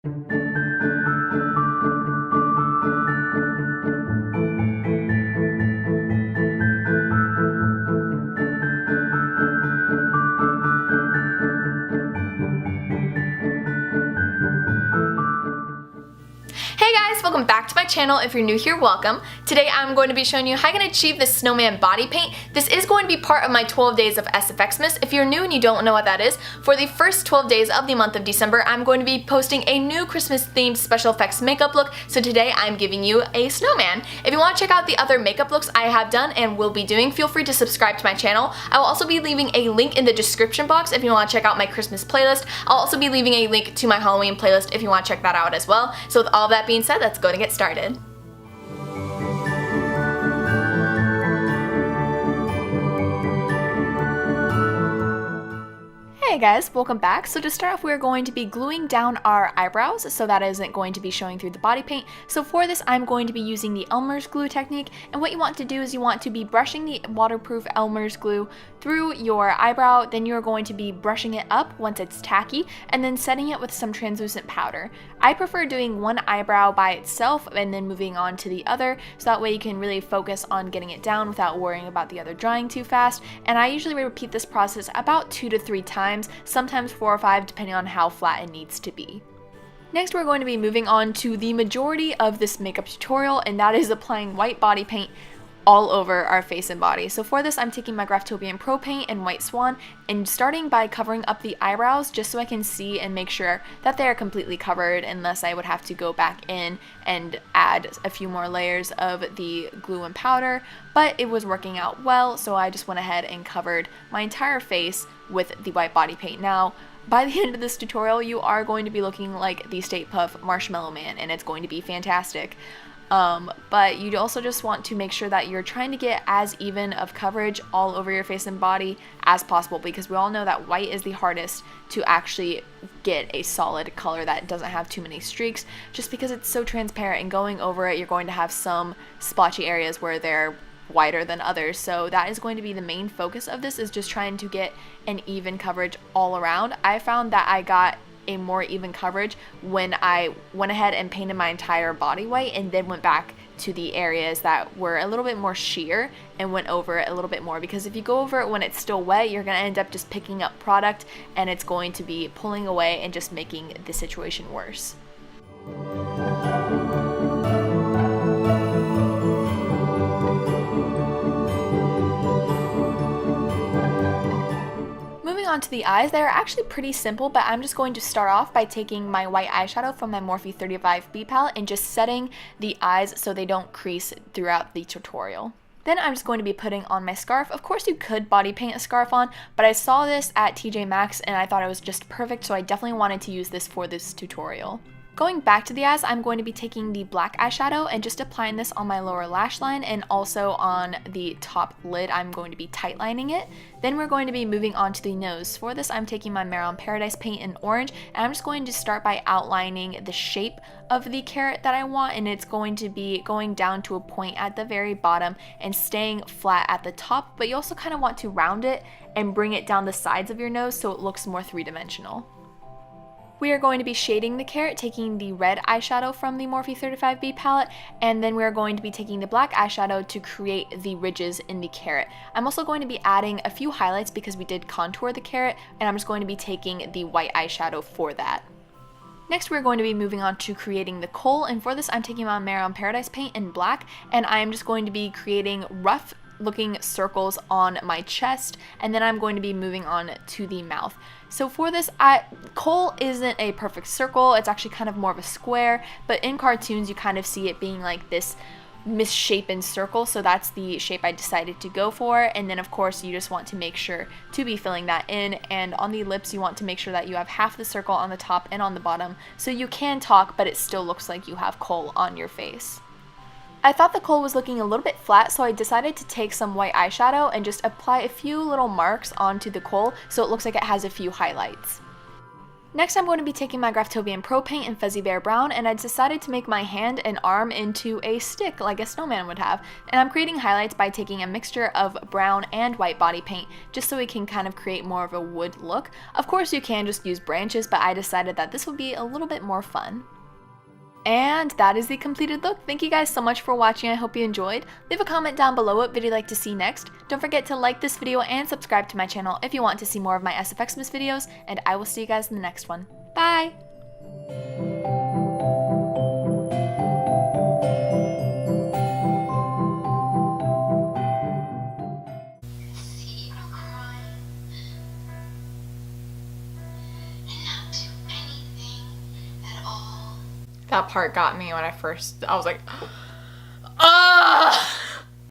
Hey guys, welcome back to my channel. If you're new here, welcome. Today I'm going to be showing you how you can achieve the Snowman body paint. This is going to be part of my 12 days of SFX-mas. If you're new and you don't know what that is, for the first 12 days of the month of December, I'm going to be posting a new Christmas themed special effects makeup look. So today I'm giving you a snowman. If you want to check out the other makeup looks I have done and will be doing, feel free to subscribe to my channel. I will also be leaving a link in the description box if you want to check out my Christmas playlist. I'll also be leaving a link to my Halloween playlist if you want to check that out as well. So with all that being said, let's go to get started. Hey guys, welcome back. So to start off, we're going to be gluing down our eyebrows, so that isn't going to be showing through the body paint. So for this, I'm going to be using the Elmer's glue technique, and what you want to do is you want to be brushing the waterproof Elmer's glue through your eyebrow, then you're going to be brushing it up once it's tacky, and then setting it with some translucent powder. I prefer doing one eyebrow by itself and then moving on to the other, so that way you can really focus on getting it down without worrying about the other drying too fast. And I usually repeat this process about 2 to 3 times, sometimes 4 or 5 depending on how flat it needs to be. Next, we're going to be moving on to the majority of this makeup tutorial, and that is applying white body paint all over our face and body. So for this, I'm taking my Graftobian Pro Paint in White Swan and starting by covering up the eyebrows just so I can see and make sure that they are completely covered, unless I would have to go back in and add a few more layers of the glue and powder, but it was working out well, so I just went ahead and covered my entire face with the white body paint. Now, by the end of this tutorial, you are going to be looking like the Stay Puft Marshmallow Man, and it's going to be fantastic. But you also just want to make sure that you're trying to get as even of coverage all over your face and body as possible, because we all know that white is the hardest to actually get a solid color that doesn't have too many streaks, just because it's so transparent, and going over it you're going to have some splotchy areas where they're whiter than others. So that is going to be the main focus of this, is just trying to get an even coverage all around. I found that I got a more even coverage when I went ahead and painted my entire body white and then went back to the areas that were a little bit more sheer and went over it a little bit more, because if you go over it when it's still wet, you're going to end up just picking up product and it's going to be pulling away and just making the situation worse. On to the eyes, they're actually pretty simple, but I'm just going to start off by taking my white eyeshadow from my Morphe 35B palette and just setting the eyes so they don't crease throughout the tutorial. Then I'm just going to be putting on my scarf. Of course you could body paint a scarf on, but I saw this at TJ Maxx and I thought it was just perfect, so I definitely wanted to use this for this tutorial. Going back to the eyes, I'm going to be taking the black eyeshadow and just applying this on my lower lash line, and also on the top lid I'm going to be tightlining it. Then we're going to be moving on to the nose. For this, I'm taking my Maryland Paradise paint in orange, and I'm just going to start by outlining the shape of the carrot that I want, and it's going to be going down to a point at the very bottom and staying flat at the top, but you also kind of want to round it and bring it down the sides of your nose so it looks more three-dimensional. We are going to be shading the carrot, taking the red eyeshadow from the Morphe 35B palette, and then we are going to be taking the black eyeshadow to create the ridges in the carrot. I'm also going to be adding a few highlights because we did contour the carrot, and I'm just going to be taking the white eyeshadow for that. Next, we're going to be moving on to creating the Kohl, and for this I'm taking my Maryland Paradise paint in black, and I am just going to be creating rough looking circles on my chest, and then I'm going to be moving on to the mouth. So for this, Kohl isn't a perfect circle, it's actually kind of more of a square, but in cartoons you kind of see it being like this misshapen circle, so that's the shape I decided to go for. And then of course you just want to make sure to be filling that in, and on the lips you want to make sure that you have half the circle on the top and on the bottom, so you can talk but it still looks like you have Kohl on your face. I thought the Kohl was looking a little bit flat, so I decided to take some white eyeshadow and just apply a few little marks onto the Kohl so it looks like it has a few highlights. Next, I'm going to be taking my Graftobian Pro Paint in Fuzzy Bear Brown, and I decided to make my hand and arm into a stick like a snowman would have. And I'm creating highlights by taking a mixture of brown and white body paint, just so we can kind of create more of a wood look. Of course, you can just use branches, but I decided that this would be a little bit more fun. And that is the completed look. Thank you guys so much for watching. I hope you enjoyed. Leave a comment down below what video you'd like to see next. Don't forget to like this video and subscribe to my channel if you want to see more of my SFX-mas videos, and I will see you guys in the next one. Bye! That part got me when I was like,